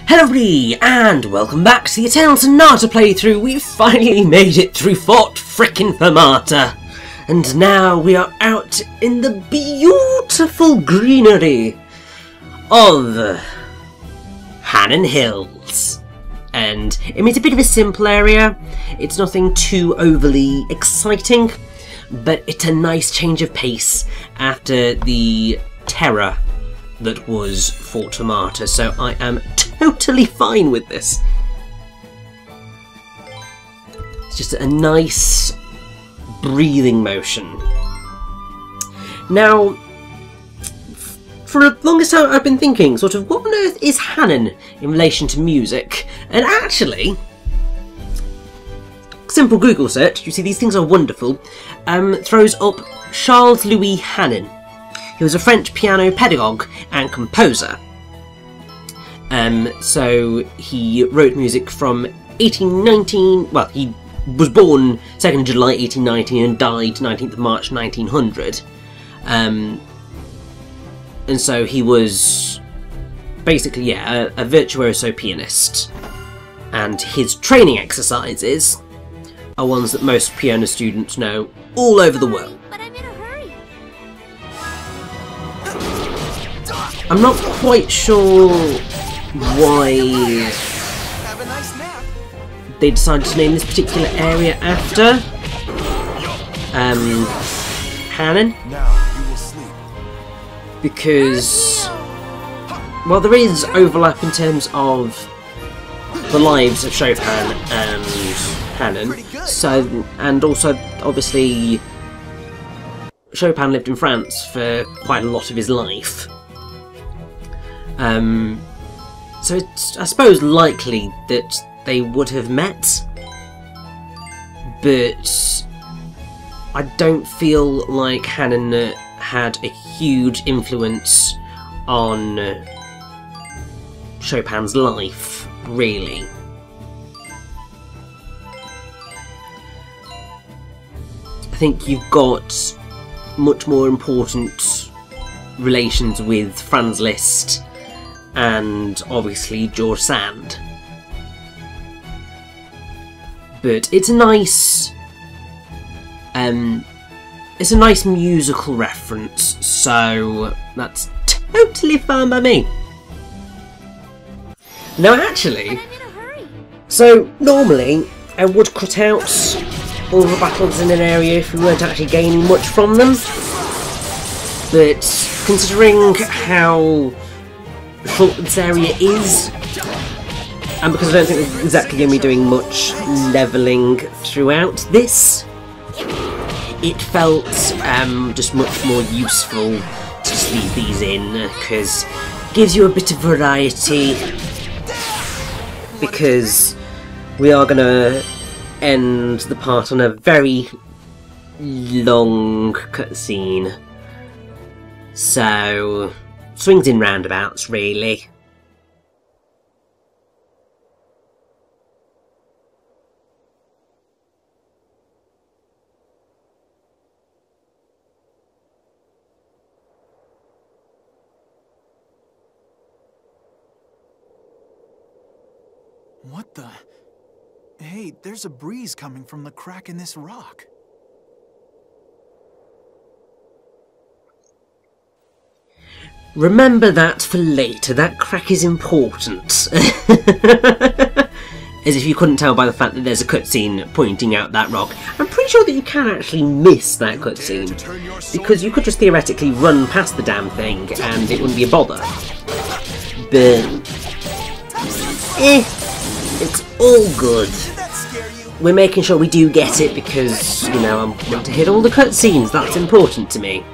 Hello everybody, and welcome back to the Eternal Sonata playthrough. We finally made it through Fort Frickin' Fermata. And now we are out in the beautiful greenery of Hannon Hills. And I mean, it's a bit of a simple area. It's nothing too overly exciting, but it's a nice change of pace after the terror that was Fort Fermata, so I am totally fine with this. It's just a nice breathing motion. Now, for the longest time I've been thinking, sort of, what on earth is Hannon in relation to music? And actually, simple Google search, you see these things are wonderful, throws up Charles Louis Hannon. He was a French piano pedagogue and composer. So he wrote music from 1819, well, he was born 2nd of July 1819 and died 19th of March 1900. And so he was basically, yeah, a virtuoso pianist. And his training exercises are ones that most piano students know all over the world. I'm not quite sure why they decided to name this particular area after Hannon, because, well, there is overlap in terms of the lives of Chopin and Hannon, so, and also obviously Chopin lived in France for quite a lot of his life. So it's, I suppose, likely that they would have met, but I don't feel like Hannon had a huge influence on Chopin's life, really. I think you've got much more important relations with Franz Liszt and obviously George Sand. But it's a nice musical reference, so that's totally fine by me. Now actually, so normally I would cut out all the battles in an area if we weren't actually gaining much from them, but considering how short this area is, and because I don't think we're exactly going to be doing much levelling throughout this, it felt just much more useful to just leave these in, because it gives you a bit of variety, because we are going to end the part on a very long cutscene, so swings in roundabouts, really. What the? Hey, there's a breeze coming from the crack in this rock. Remember that for later, that crack is important. As if you couldn't tell by the fact that there's a cutscene pointing out that rock. I'm pretty sure that you can actually miss that cutscene, because you could just theoretically run past the damn thing and it wouldn't be a bother. But it's all good. We're making sure we do get it because, you know, I want to hit all the cutscenes, that's important to me.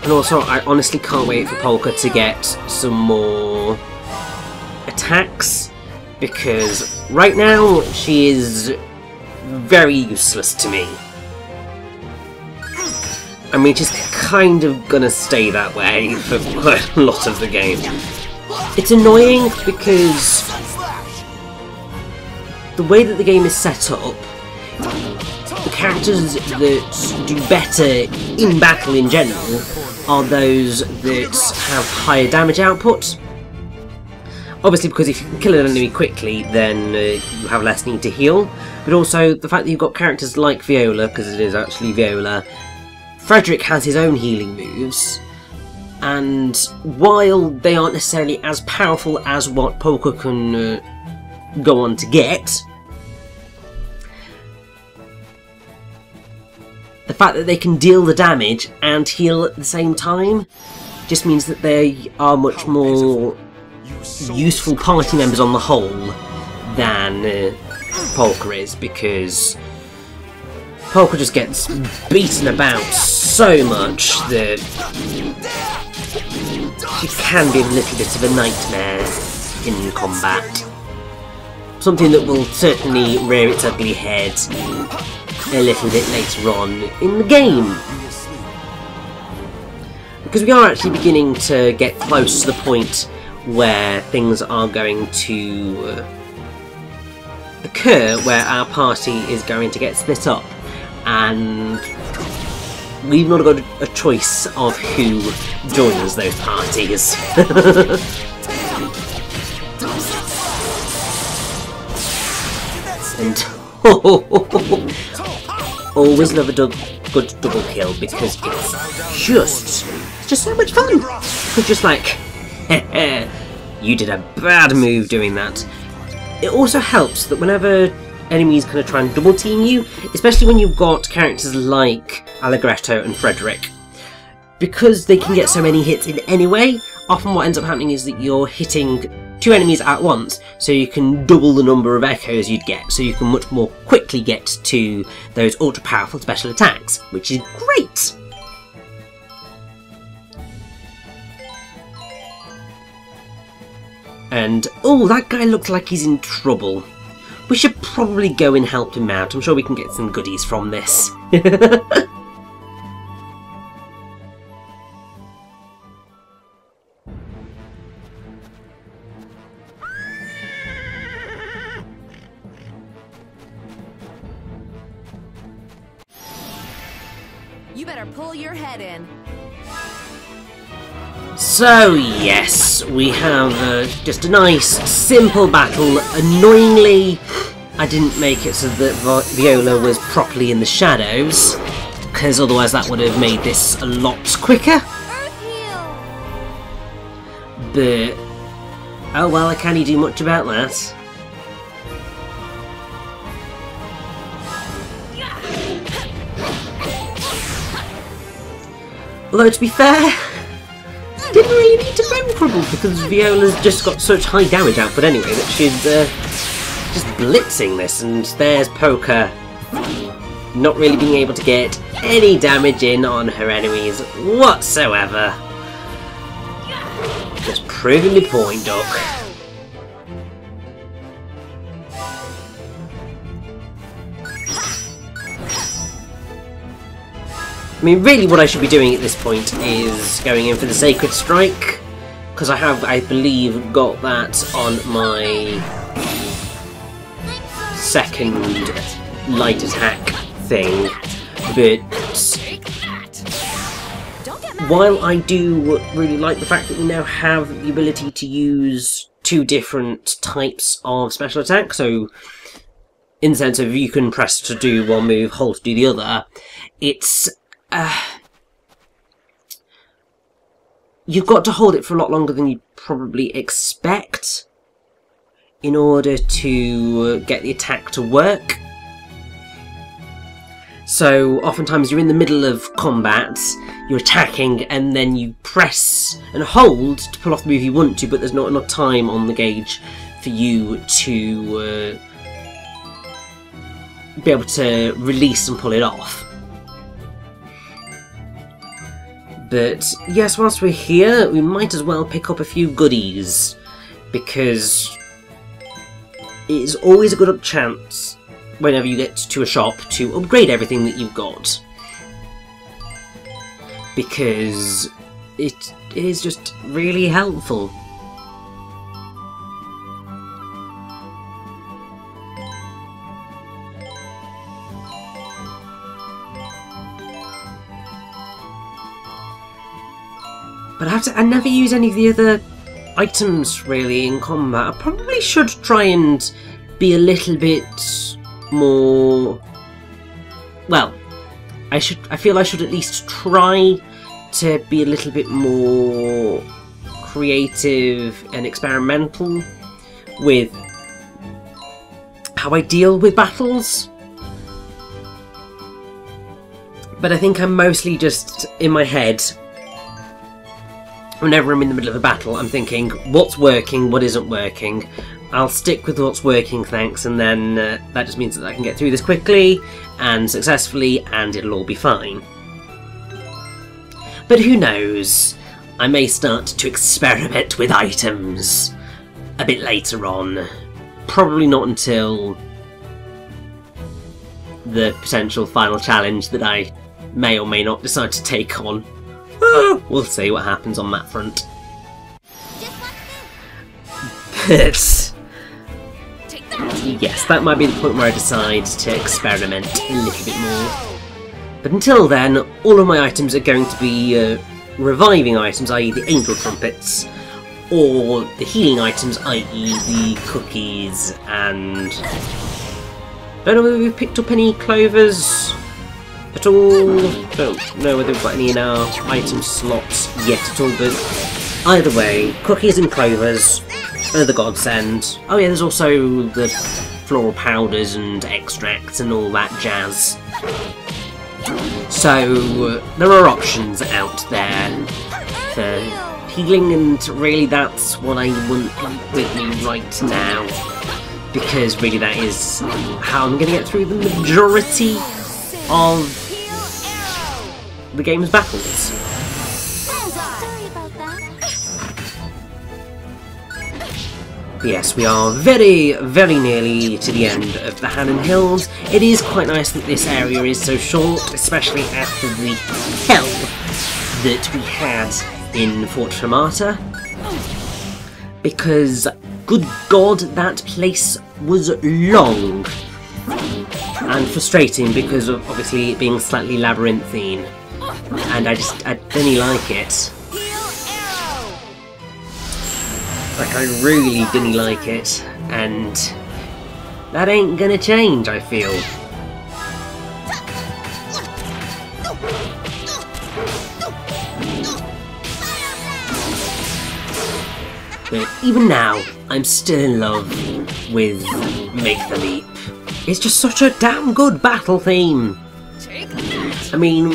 And also, I honestly can't wait for Polka to get some more attacks, because right now she is very useless to me. I mean, she's kind of gonna stay that way for quite a lot of the game. It's annoying because the way that the game is set up, the characters that do better in battle in general are those that have higher damage output. Obviously, because if you can kill an enemy quickly, then you have less need to heal. But also, the fact that you've got characters like Viola, because it is actually Viola, Frederick has his own healing moves. And while they aren't necessarily as powerful as what Polka can go on to get, the fact that they can deal the damage and heal at the same time just means that they are much more useful party members on the whole than Polka is, because Polka just gets beaten about so much that she can be a little bit of a nightmare in combat. Something that will certainly rear its ugly head a little bit later on in the game. Because we are actually beginning to get close to the point where things are going to occur, where our party is going to get split up, and we've not got a choice of who joins those parties. And always love a good double kill, because it's just so much fun. It's just like, you did a bad move doing that. It also helps that whenever enemies kind of try and double team you, especially when you've got characters like Allegretto and Frederick, because they can get so many hits in anyway, often what ends up happening is that you're hitting two enemies at once, so you can double the number of echoes you'd get, so you can much more quickly get to those ultra powerful special attacks, which is great! And, oh, that guy looks like he's in trouble. We should probably go and help him out. I'm sure we can get some goodies from this. You better pull your head in. So yes, we have just a nice, simple battle. Annoyingly, I didn't make it so that Viola was properly in the shadows, because otherwise that would have made this a lot quicker. But, oh well, I can't do much about that. Although, to be fair, didn't really need to go for them, because Viola's just got such high damage output anyway that she's just blitzing this, and there's Polka not really being able to get any damage in on her enemies whatsoever. Just proving my point, Duck. I mean, really what I should be doing at this point is going in for the Sacred Strike, because I have, I believe, got that on my second light attack thing. But while I do really like the fact that we now have the ability to use two different types of special attack, so in the sense of you can press to do one move, hold to do the other, it's you've got to hold it for a lot longer than you'd probably expect in order to get the attack to work. So oftentimes you're in the middle of combat, you're attacking, and then you press and hold to pull off the move you want to, but there's not enough time on the gauge for you to be able to release and pull it off. But yes, whilst we're here, we might as well pick up a few goodies, because it is always a good chance, whenever you get to a shop, to upgrade everything that you've got. Because it is just really helpful. But I never use any of the other items really in combat. I probably should try and be a little bit more... Well, I feel I should at least try to be a little bit more creative and experimental with how I deal with battles. But I think I'm mostly just in my head. Whenever I'm in the middle of a battle, I'm thinking, what's working, what isn't working. I'll stick with what's working, thanks, and then that just means that I can get through this quickly and successfully, and it'll all be fine. But who knows? I may start to experiment with items a bit later on. Probably not until the potential final challenge that I may or may not decide to take on. We'll see what happens on that front. But yes, that might be the point where I decide to experiment a little bit more. But until then, all of my items are going to be reviving items, i.e. the angel trumpets, or the healing items, i.e. the cookies, and... Don't know whether we've picked up any clovers at all. Don't know whether we've got any in our item slots yet at all, but either way, cookies and clovers are the godsend. Oh yeah, there's also the floral powders and extracts and all that jazz. So there are options out there for healing, and really that's what I want with me right now, because really that is how I'm going to get through the majority of the game's battles. Sorry about that. Yes, we are very, very nearly to the end of the Hannon Hills. It is quite nice that this area is so short, especially after the hell that we had in Fort Fermata, because, good God, that place was long and frustrating because of obviously it being slightly labyrinthine, and I didn't like it. Like, I really didn't like it, and that ain't gonna change, I feel. But even now, I'm still in love with Make the Leap. It's just such a damn good battle theme. I mean,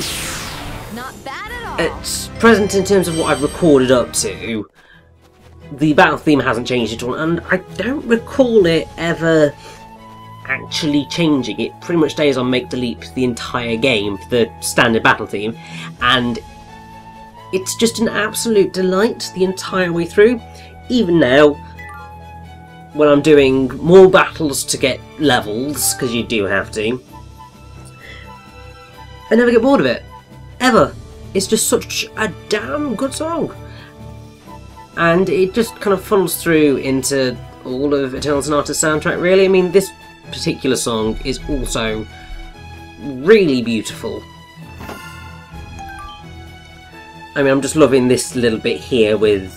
Not bad at all. at present, in terms of what I've recorded up to, the battle theme hasn't changed at all, and I don't recall it ever actually changing. It pretty much stays on Make the Leap the entire game, the standard battle theme, and it's just an absolute delight the entire way through. Even now, when I'm doing more battles to get levels, because you do have to, I never get bored of it. Ever. It's just such a damn good song. And it just kind of funnels through into all of Eternal Sonata's soundtrack, really. I mean, this particular song is also really beautiful. I mean, I'm just loving this little bit here with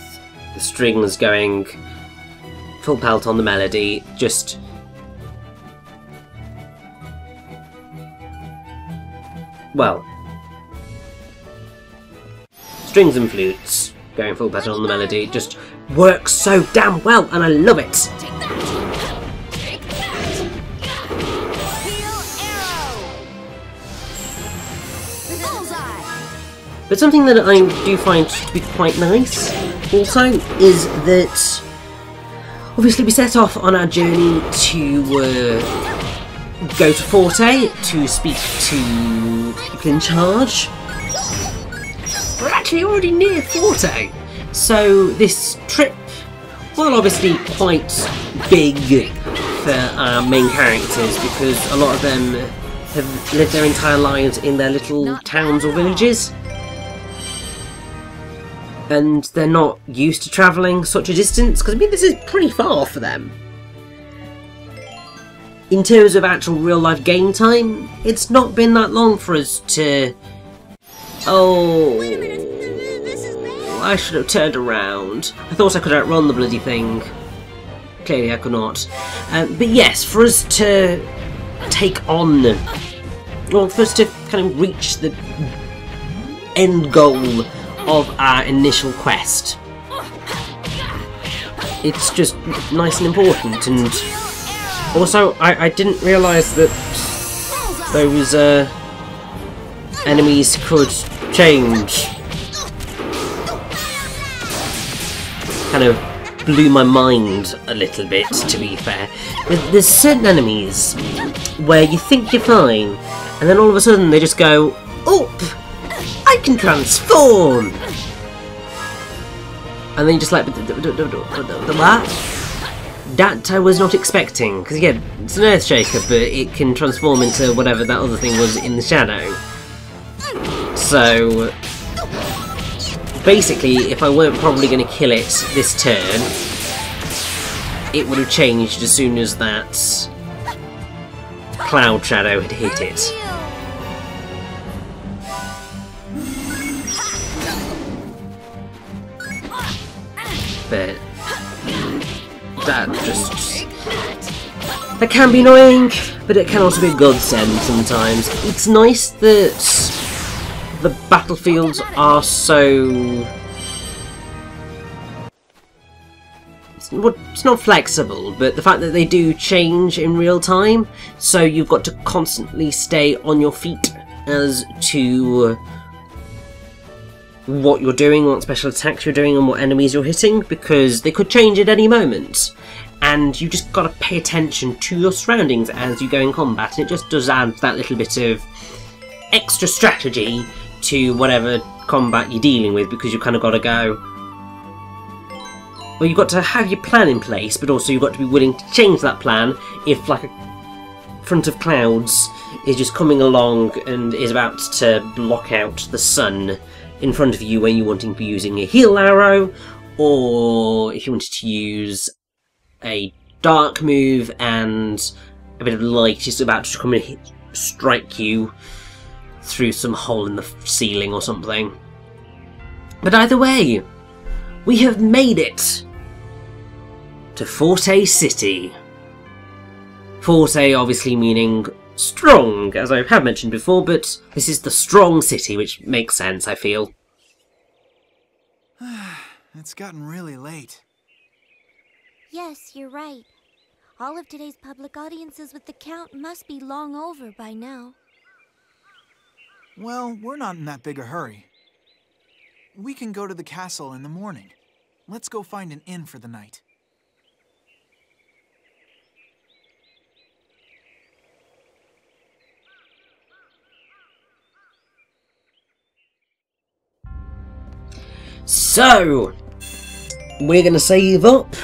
the strings going full pelt on the melody, just... well, strings and flutes going full pelt on the melody just works so damn well, and I love it. Take that. Take that. Heal arrow. Bullseye. But something that I do find to be quite nice also is that obviously we set off on our journey to go to Forte to speak to people in charge. We're actually already near Forte, so this trip, while obviously quite big for our main characters, because a lot of them have lived their entire lives in their little towns or villages, and they're not used to travelling such a distance, because I mean this is pretty far for them. In terms of actual real life game time, it's not been that long for us to... oh... I should have turned around. I thought I could outrun the bloody thing. Clearly I could not. But yes, for us to take on... Well, for us to kind of reach the end goal of our initial quest, it's just nice and important. And also, I didn't realise that those enemies could change. Kind of blew my mind a little bit, to be fair. There's certain enemies where you think you're fine, and then all of a sudden they just go, "Oh, I can transform!" And then you're just like, what? That I was not expecting, because again, it's an Earthshaker, but it can transform into whatever that other thing was in the shadow. So basically, if I weren't probably going to kill it this turn, it would have changed as soon as that cloud shadow had hit it. But that can be annoying, but it can also be a godsend sometimes. It's nice that the battlefields are so... It's not flexible, but the fact that they do change in real time, so you've got to constantly stay on your feet as to what you're doing, what special attacks you're doing, and what enemies you're hitting, because they could change at any moment. And you just got to pay attention to your surroundings as you go in combat, and it just does add that little bit of extra strategy to whatever combat you're dealing with, because you've kind of got to go... Well, you've got to have your plan in place, but also you've got to be willing to change that plan if, like, a front of clouds is just coming along and is about to block out the sun in front of you when you're wanting to be using a heal arrow, or if you wanted to use a dark move and a bit of light is about to come and strike you through some hole in the ceiling or something. But either way, we have made it to Forte City. Forte obviously meaning strong, as I have mentioned before, but this is the strong city, which makes sense, I feel. It's gotten really late. Yes, you're right. All of today's public audiences with the Count must be long over by now. Well, we're not in that big a hurry. We can go to the castle in the morning. Let's go find an inn for the night. So, we're going to save up,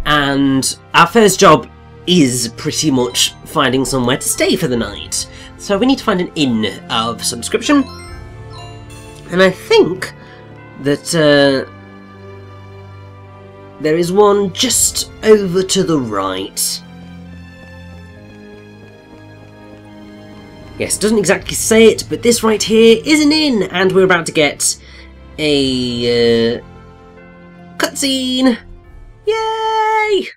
and our first job is pretty much finding somewhere to stay for the night. So we need to find an inn of subscription, and I think that there is one just over to the right. Yes, it doesn't exactly say it, but this right here is an inn, and we're about to get a cutscene! Yay!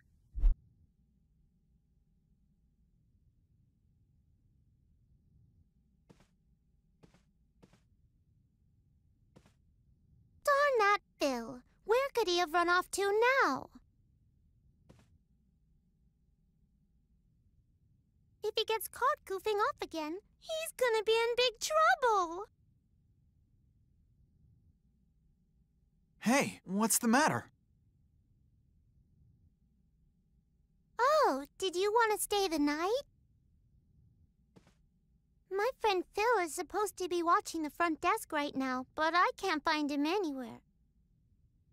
Darn that Phil. Where could he have run off to now? If he gets caught goofing off again, he's gonna be in big trouble. Hey, what's the matter? Oh, did you want to stay the night? My friend Phil is supposed to be watching the front desk right now, but I can't find him anywhere.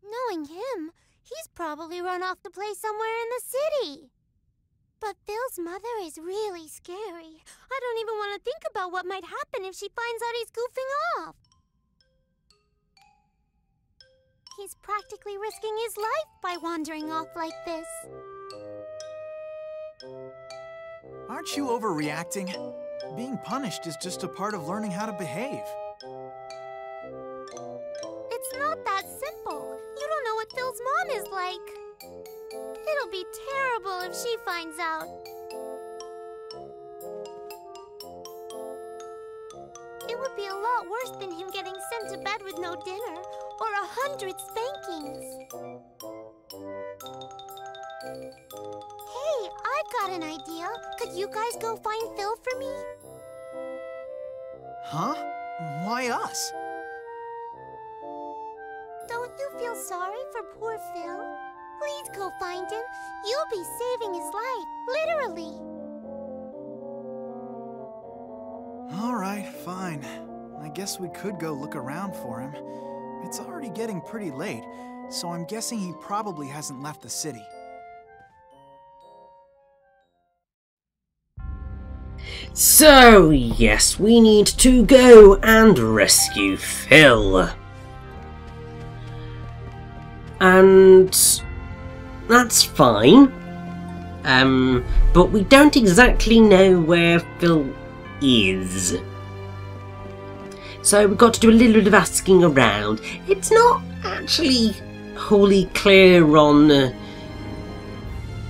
Knowing him, he's probably run off to play somewhere in the city. But Phil's mother is really scary. I don't even want to think about what might happen if she finds out he's goofing off. He's practically risking his life by wandering off like this. Aren't you overreacting? Being punished is just a part of learning how to behave. It's not that simple. what Phil's mom is like. It'll be terrible if she finds out. It would be a lot worse than him getting sent to bed with no dinner or 100 spankings. Hey, I've got an idea. Could you guys go find Phil for me? Huh? Why us? Don't you feel sorry for poor Phil? Please go find him. You'll be saving his life, literally. All right, fine. I guess we could go look around for him. It's already getting pretty late, so I'm guessing he probably hasn't left the city. So, yes, we need to go and rescue Phil. And that's fine. But we don't exactly know where Phil is. So we've got to do a little bit of asking around. It's not actually wholly clear on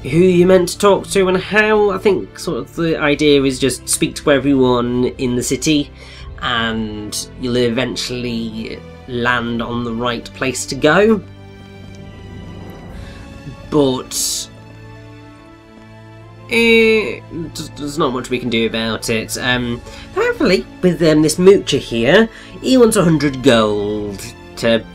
who you're meant to talk to and how. I think sort of the idea is just speak to everyone in the city and you'll eventually land on the right place to go. But there's not much we can do about it. Hopefully, with this moocher here, he wants 100 gold to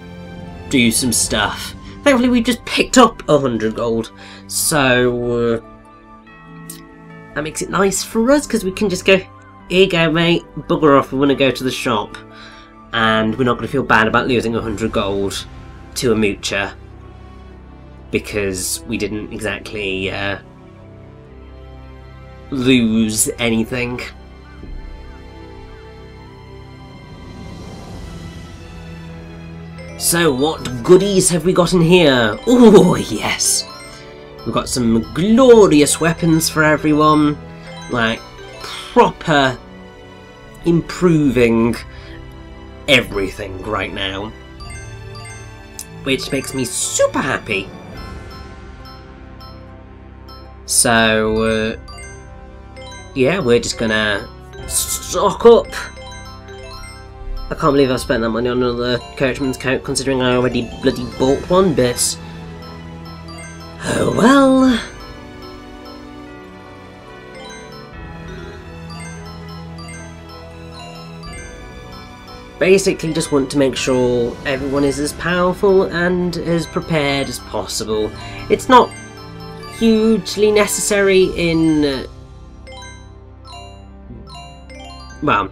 do some stuff. Thankfully, we just picked up 100 gold, so that makes it nice for us because we can just go, here you go, mate, bugger off. We want to go to the shop, and we're not going to feel bad about losing 100 gold to a moocher because we didn't exactly lose anything. So what goodies have we got in here? Oh yes! We've got some glorious weapons for everyone. Like, proper improving everything right now. Which makes me super happy. So, yeah, we're just gonna stock up. I can't believe I've spent that money on another coachman's coat, considering I already bloody bought one, but oh well. Basically just want to make sure everyone is as powerful and as prepared as possible. It's not hugely necessary in well,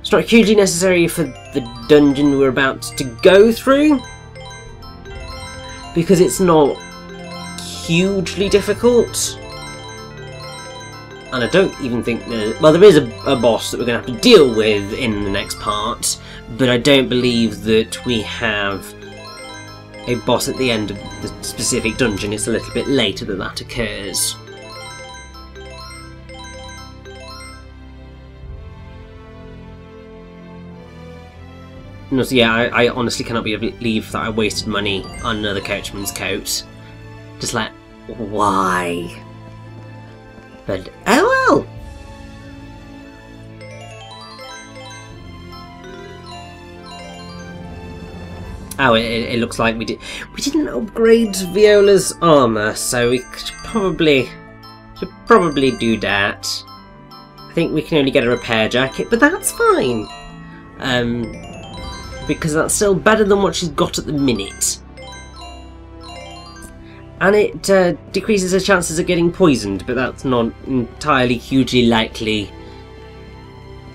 it's not hugely necessary for the dungeon we're about to go through, because it's not hugely difficult. And I don't even think well, there is a boss that we're going to have to deal with in the next part, but I don't believe that we have a boss at the end of the specific dungeon. It's a little bit later that that occurs. No, so yeah, I honestly cannot believe that I wasted money on another coachman's coat. Just like, why? But oh well! Oh, it looks like we didn't upgrade Viola's armor, so we should probably do that. I think we can only get a repair jacket, but that's fine. Because that's still better than what she's got at the minute. And it decreases her chances of getting poisoned, but that's not entirely hugely likely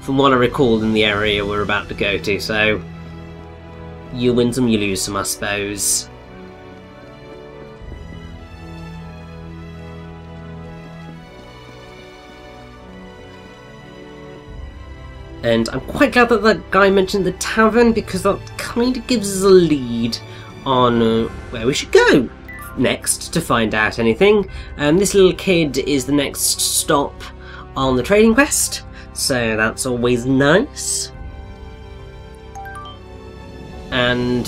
from what I recall in the area we're about to go to, so you win some, you lose some, I suppose. And I'm quite glad that that guy mentioned the tavern, because that kind of gives us a lead on where we should go next to find out anything. This little kid is the next stop on the trading quest, so that's always nice. and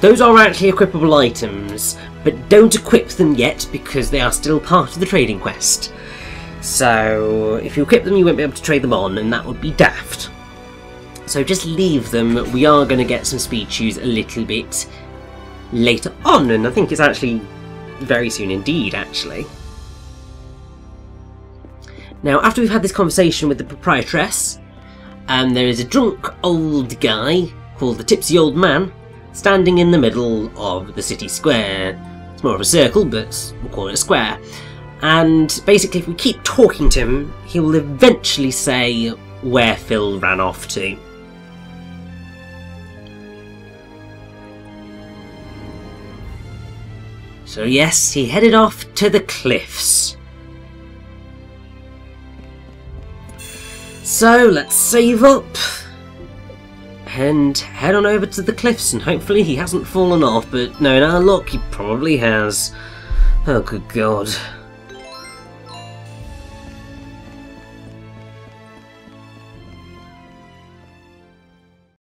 those are actually equipable items, but don't equip them yet because they are still part of the trading quest. So if you equip them, you won't be able to trade them on, and that would be daft. So just leave them. We are going to get some speed shoes a little bit later on, and I think it's actually very soon indeed, actually. Now, after we've had this conversation with the proprietress, there is a drunk old guy called the Tipsy Old Man standing in the middle of the city square. It's more of a circle, but we'll call it a square. And basically, if we keep talking to him, he will eventually say where Phil ran off to. So yes, he headed off to the cliffs. So let's save up and head on over to the cliffs, and hopefully he hasn't fallen off, but no, in our luck he probably has. Oh good god.